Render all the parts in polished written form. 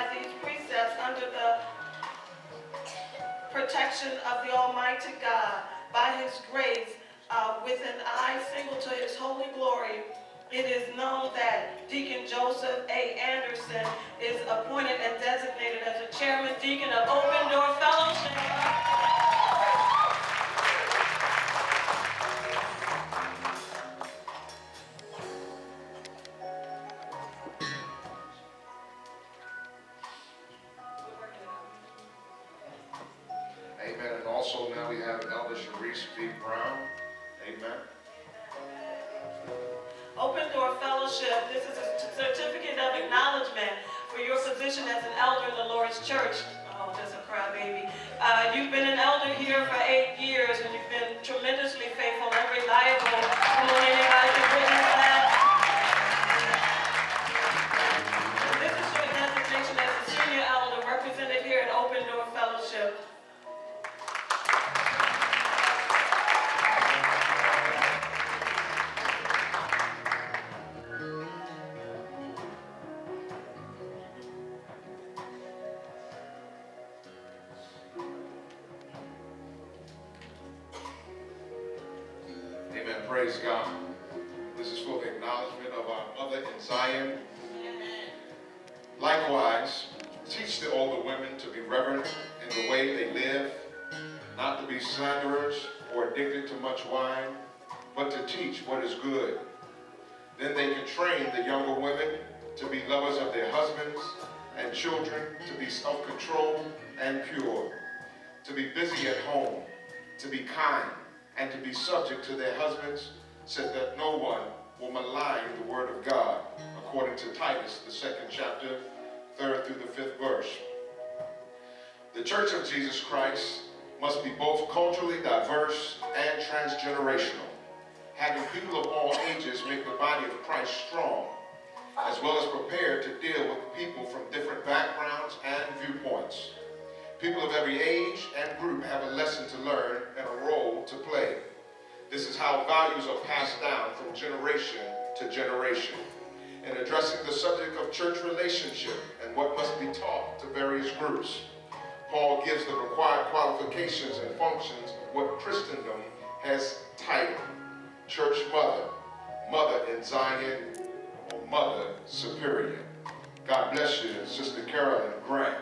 exercise these precepts under the protection of the Almighty God by His grace, with an eye single to His holy glory. It is known that Deacon Joseph A. Anderson is appointed and designated as the chairman deacon of Open Door Fellowship. Amen. And also now we have Elder Sharice B. Brown. Amen. Open Door Fellowship, this is a certificate of acknowledgement for your position as an elder in the Lord's church. Oh, that's a crybaby. You've been an elder here for 8 years, and you've been tremendously faithful and reliable. Come on, anybody can witness that? And this is your designation as a senior elder represented here at Open Door Fellowship. Amen. Praise God. This is for the acknowledgement of our mother in Zion. Likewise, teach the older women to be reverent in the way they live, not to be slanderers or addicted to much wine, but to teach what is good. Then they can train the younger women to be lovers of their husbands and children, to be self-controlled and pure, to be busy at home, to be kind, and to be subject to their husbands, so that no one will malign the word of God, according to Titus, the 2nd chapter, 3rd through the 5th verse. The Church of Jesus Christ must be both culturally diverse and transgenerational, having people of all ages make the body of Christ strong, as well as prepared to deal with people from different backgrounds and viewpoints. People of every age and group have a lesson to learn and a role to play. This is how values are passed down from generation to generation. In addressing the subject of church relationship and what must be taught to various groups, Paul gives the required qualifications and functions of what Christendom has titled Church Mother, Mother in Zion, or Mother Superior. God bless you, Sister Carolyn Grant.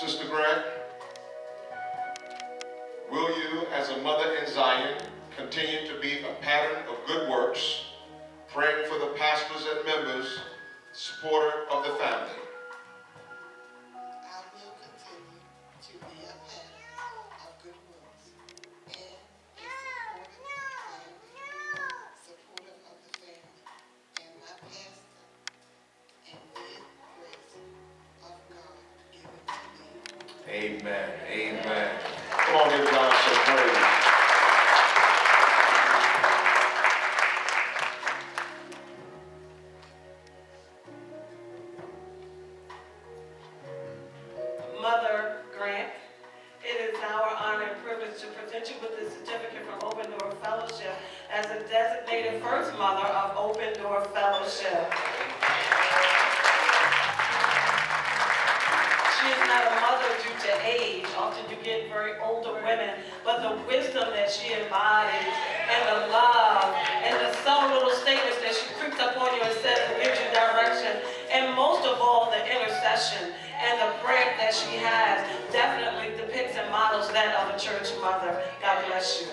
Sister Grant, will you, as a mother in Zion, continue to be a pattern of good works, praying for the pastors and members, supporter of the family? I will continue to be a pattern of good works and supporter of the family, and my pastor, and the grace of God given to me. Amen. Amen. Come on, give God some praise. Mother Grant, it is our honor and privilege to present you with this certificate from Open Door Fellowship as a designated first mother of Open Door Fellowship. She is not a mother due to age. Often you get very older women, but the wisdom that she embodies and the love and the subtle little statements that she creeps up on you and says and gives you direction, and most of all, the intercession and the prayer that she has definitely depicts and models that of a church mother. God bless you.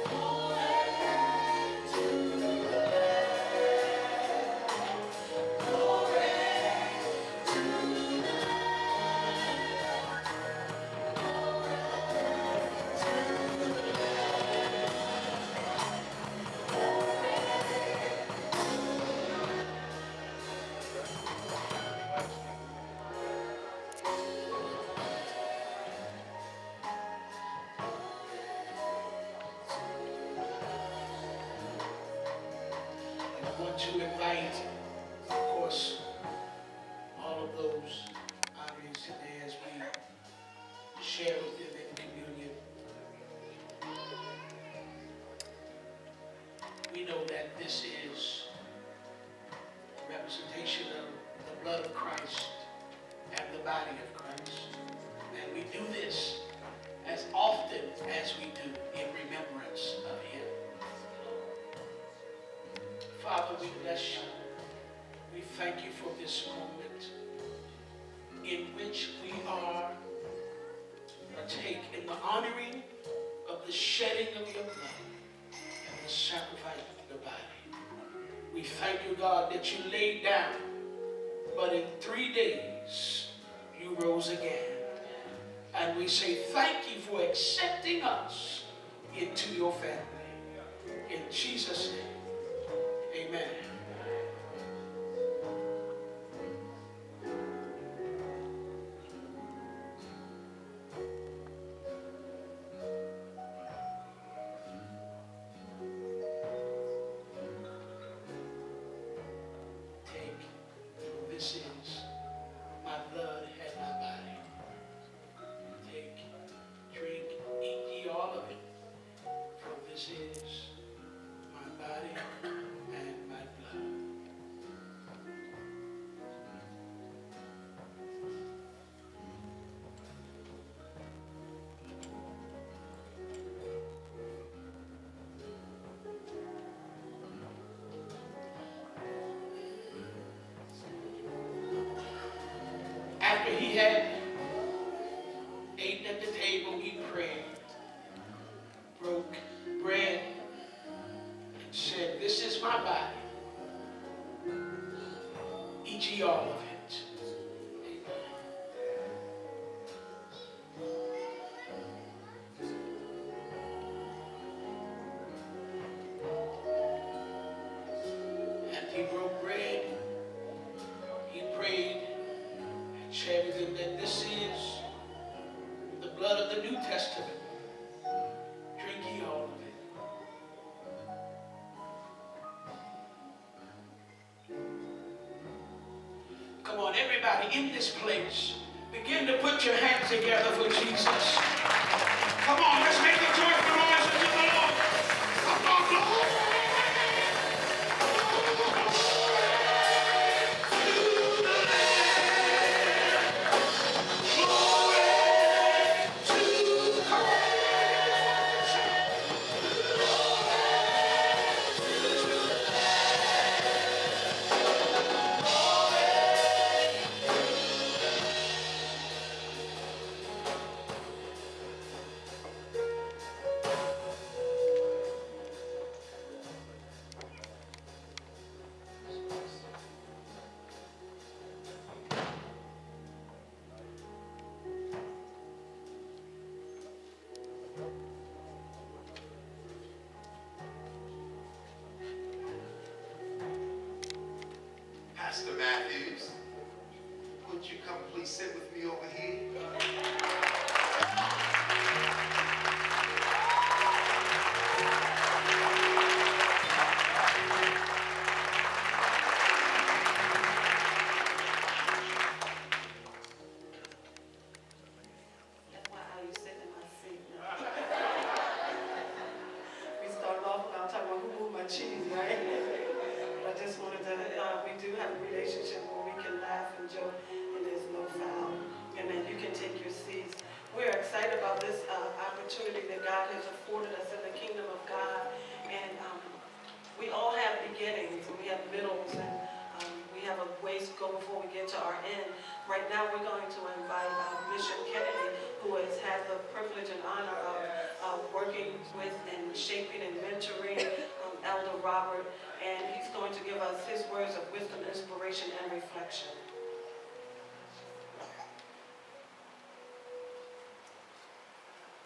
Glory to invite, of course, all of those honorees today as we share with them in communion. We know that this is a representation of the blood of Christ and the body of Christ. And we do this as often as we do in remembrance of him. Father, we bless you. We thank you for this moment in which we are partake in the honoring of the shedding of your blood and the sacrifice of your body. We thank you, God, that you laid down, but in 3 days you rose again. And we say thank you for accepting us into your family. In Jesus' name, amen. This is my blood and my body. Take, drink, eat ye all of it, for this is my body and my blood. After he had eaten at the table, he prayed, broke bread, and said, "This is my body. Eat ye all of it." After he broke bread, he prayed, share with them that this is the blood of the New Testament. Drink ye all of it. Come on, everybody in this place, begin to put your hands together for Jesus. Come on, let's make a joyful noise unto the Lord. Come on, glory. Pastor Mathews, would you come please sit with me over here? FYI, you sitting in my seat now. We started off about talking about who moved my cheese, right? I just wanted to, we do have a relationship where we can laugh and joke and there's no foul. Amen. You can take your seats. We're excited about this opportunity that God has afforded us in the kingdom of God. And we all have beginnings and we have middles and we have a ways to go before we get to our end. Right now we're going to invite Bishop Kennedy, who has had the privilege and honor of working with and shaping and mentoring Elder Robert, and he's going to give us his words of wisdom, inspiration, and reflection.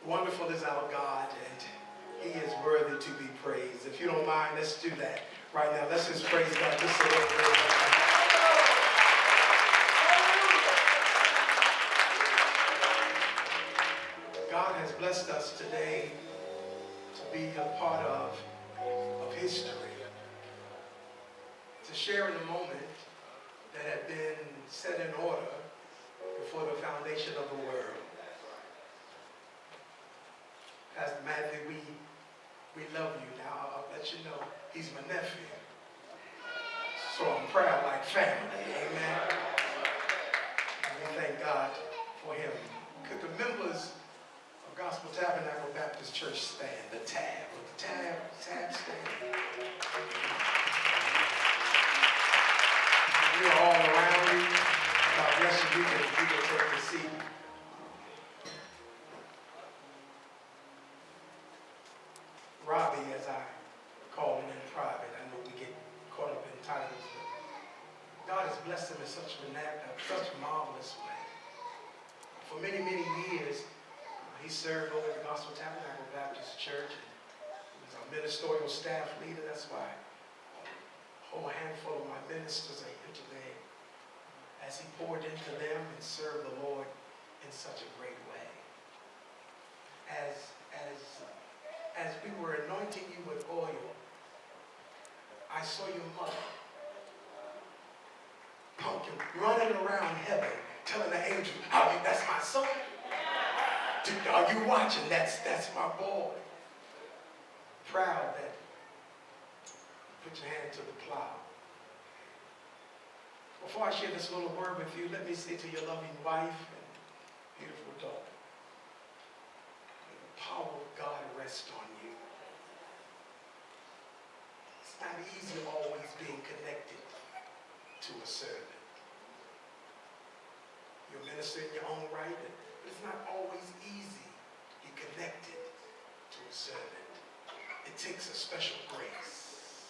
Wonderful is our God, and he is worthy to be praised. If you don't mind, let's do that right now. Let's just praise God. Just a little bit. God has blessed us today to be a part of history. to share in a moment that had been set in order before the foundation of the world. Pastor Matthew, we love you. Now, I'll let you know, he's my nephew. So I'm proud like family. Amen. And we thank God for him. Could the members of Gospel Tabernacle Baptist Church stand? The tab stand. We are all around you. God bless you. You can take the seat. Robbie, as I call him in private, I know we get caught up in titles, but God has blessed him in such a marvelous way. For many, many years, he served over the Gospel Tabernacle Baptist Church. He was our ministerial staff leader. That's why a whole handful of my ministers are here today, as he poured into them and served the Lord in such a great way. As we were anointing you with oil, I saw your mother, Pumpkin, running around heaven, telling the angel, that's my son. Are you watching? That's my boy. Proud that you put your hand to the plow. Before I share this little word with you, let me say to your loving wife and beautiful daughter, may the power of God rest on you. It's not easy always being connected to a servant. You're a minister in your own right, but it's not always easy to be connected to a servant. It takes a special grace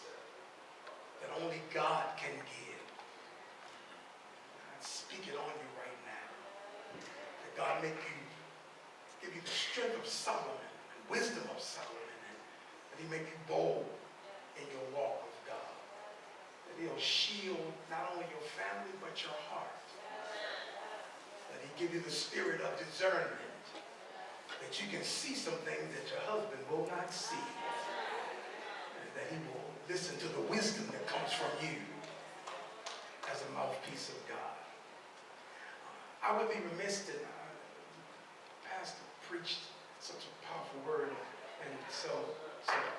that only God can give. I speak it on you right now. That God give you the strength of Solomon, and wisdom of Solomon, and that he make you bold in your walk with God. That he'll shield not only your family, but your heart. That he give you the spirit of discernment, that you can see some things that your husband will not see. And that he will listen to the wisdom that comes from you as a mouthpiece of God. I would be remiss that Pastor preached such a powerful word, and so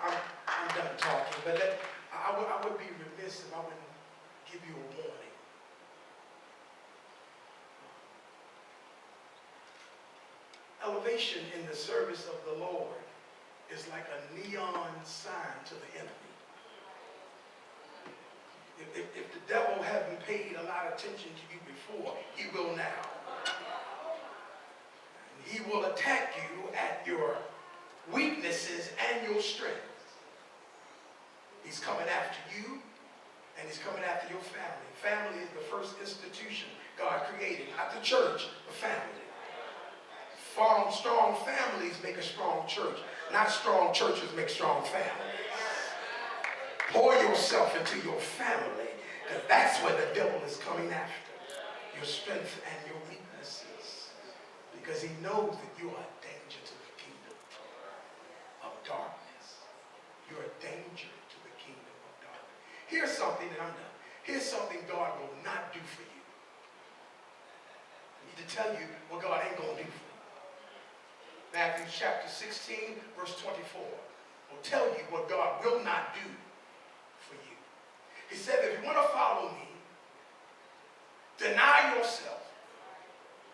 I'm done talking. But I would be remiss if I wouldn't give you a warning. Elevation in the service of the Lord is like a neon sign to the enemy. If the devil hadn't paid a lot of attention to you before, he will now. And he will attack you at your weaknesses and your strengths. He's coming after you, and he's coming after your family. Family is the first institution God created, not the church, the family. Strong families make a strong church, not strong churches make strong families. Pour yourself into your family, because that's where the devil is coming after. Your strength and your weaknesses. Because he knows that you are a danger to the kingdom of darkness. You're a danger to the kingdom of darkness. Here's something, and I'm done. Here's something God will not do for you. I need to tell you what God ain't going to do for you. Mathews chapter 16, verse 24 will tell you what God will not do for you. He said, if you want to follow me, deny yourself,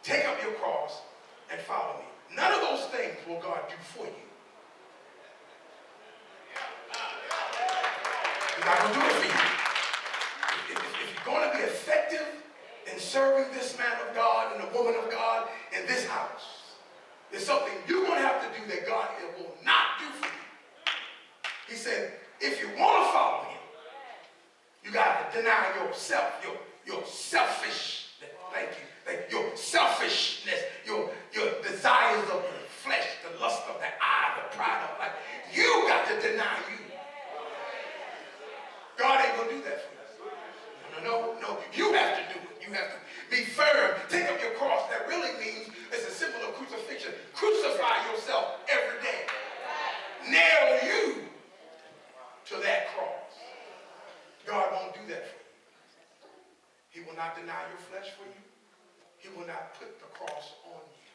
take up your cross, and follow me. None of those things will God do for you. He's not going to do it for you. If you're going to be effective in serving this man of God and the woman of God in this house, there's something you're going to have to do that God will not do for you. He said, if you want to follow him, you got to deny yourself, your selfishness. Thank you. Your selfishness, your desires of the flesh, the lust of the eye, the pride of life. You got to deny you. God ain't going to do that for you. No. You have to do it. You have to be firm. Take up your cross. That really means it's a symbol of crucifixion. Crucify yourself every day. Nail you to that cross. God won't do that for you. God put the cross on you,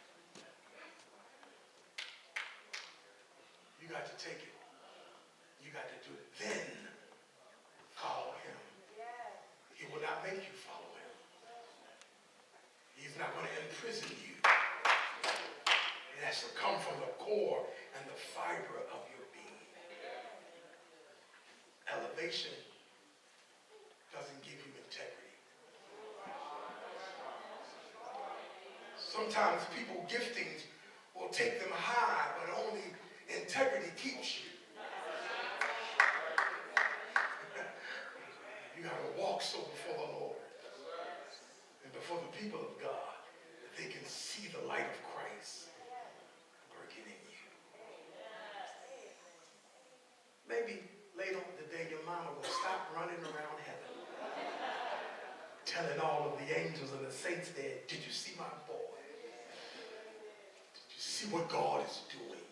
you got to take it. You got to do it. Then follow him. He will not make you follow him. He's not going to imprison you. It has to come from the core and the fiber of your being. Elevation doesn't give you integrity. Sometimes people giftings will take them high, but only integrity keeps you. You got to walk so before the Lord and before the people of God that they can see the light of Christ working in you. Maybe later on today your mama will stop running around heaven telling all of the angels and the saints there, did you see my boy? Did you see what God is doing?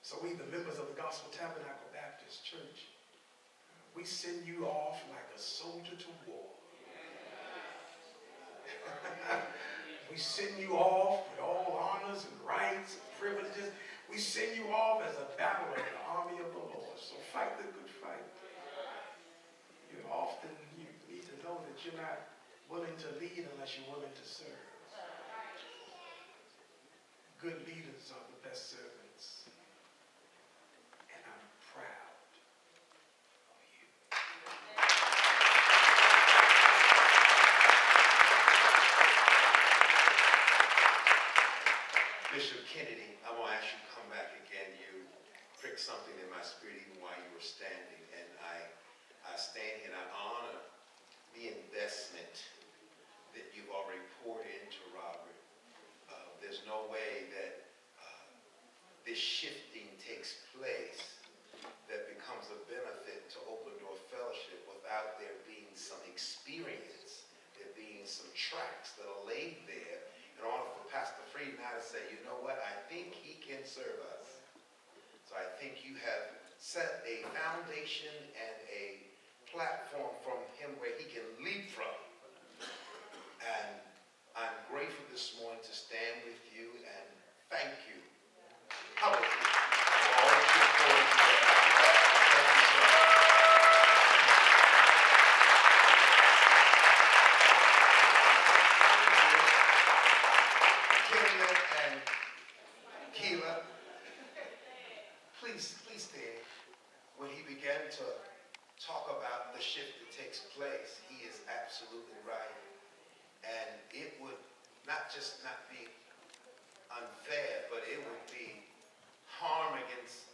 So we, the members of the Gospel Tabernacle Baptist Church, we send you off like a soldier to war. We send you off with all honors and rights and privileges. We send you off as a battler in the army of the Lord. So fight the good fight. You need to know that you're not willing to lead unless you're willing to serve. Good leaders are the best servants. And I'm proud of you. Bishop Kennedy, I want to ask you to come back again. You pricked something in my spirit even while you were standing. And I stand here and I honor the investment that you've already poured into Robert. There's no way that this shifting takes place that becomes a benefit to Open Door Fellowship without there being some experience, there being some tracks that are laid there in order for Pastor Freed now to say, you know what, I think he can serve us. So I think you have set a foundation and a platform from him where he can leap from. And I'm grateful this morning to stand with you and thank you publicly for all that you've poured into your life. Thank you so much. Kenya and Keela, please stand. When he began to talk about the shift that takes place, he is absolutely right. And it would not be unfair, but it would be harm against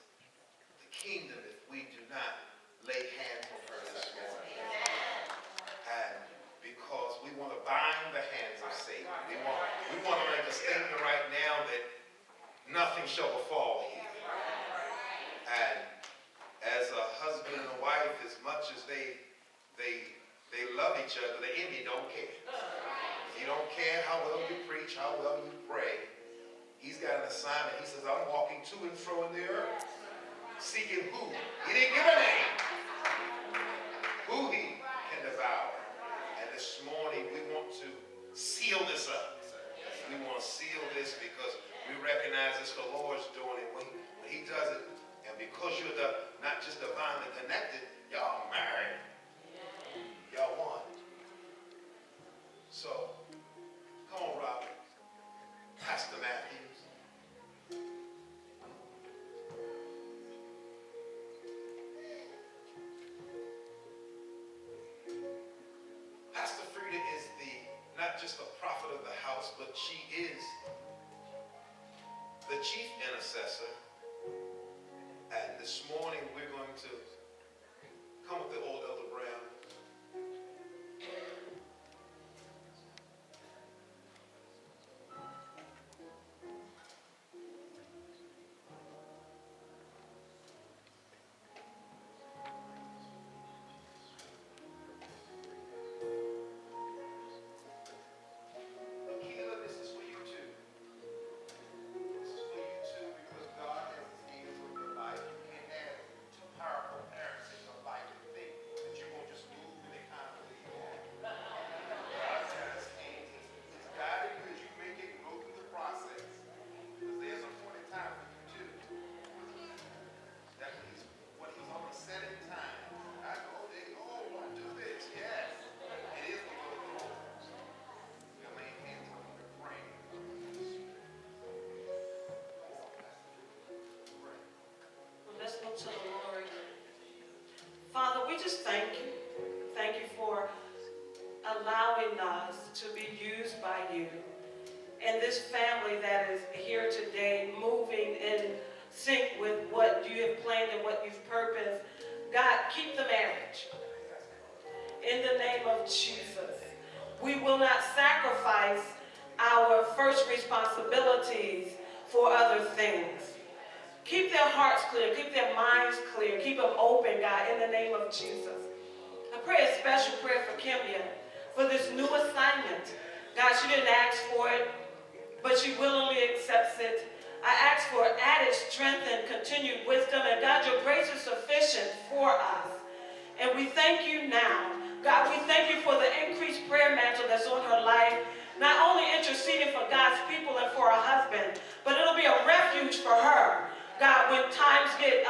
the kingdom if we do not lay hands on her this morning. And because we want to bind the hands of Satan. We want to make a statement right now that nothing shall befall here. And as a husband and a wife, as much as they love each other, the enemy don't care. He don't care how well you preach, how well you pray. He's got an assignment. He says, I'm walking to and fro in the earth, seeking who? He didn't give a name. Who he can devour. And this morning, we want to seal this up. We want to seal this because we recognize it's the Lord's doing it. When he does it, and because you're not just divinely connected, y'all married. Y'all one. So, come on, Robert. Pastor Mathews. Pastor Frida is not just the prophet of the house, but she is the chief intercessor. And this morning we're going to come with the old Elder Brown. Keila, this is for you too. This is for you too because God has his hands on your life. You can't have two powerful parents in your life and think that just thank you. Thank you for allowing us to be used by you. And this family that is here today, moving in sync with what you have planned and what you've purposed. God, keep the marriage. In the name of Jesus. We will not sacrifice our first responsibilities for other things. Keep their hearts clear. Keep their minds clear. Keep them open, God, in the name of Jesus. I pray a special prayer for Kimya for this new assignment. God, she didn't ask for it, but she willingly accepts it. I ask for added strength and continued wisdom, and God, your grace is sufficient for us. And we thank you now. God, we thank you for the increased prayer mantle that's on her life, not only interceding for God's people and for her husband, but it'll be a refuge for her. God, when times get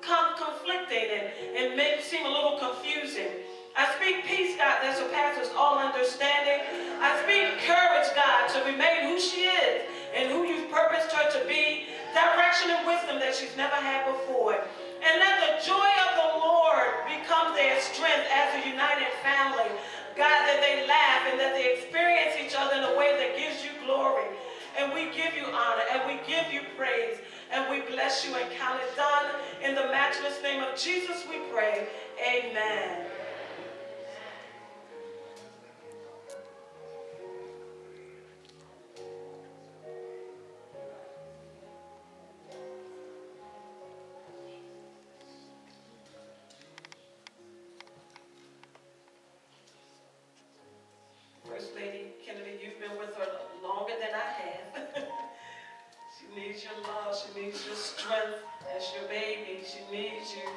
conflicting and may seem a little confusing, I speak peace, God, that surpasses all understanding. I speak courage, God, to remain who she is and who you've purposed her to be, direction and wisdom that she's never had before. And let the joy of the Lord become their strength as a united family. God, that they laugh and that they experience each other in a way that gives you glory. And we give you honor and we give you praise. And we bless you and count it done. In the matchless name of Jesus we pray. Amen. First Lady Kennedy, you've been with her longer than I have. She needs your love. She needs your strength as your baby. She needs you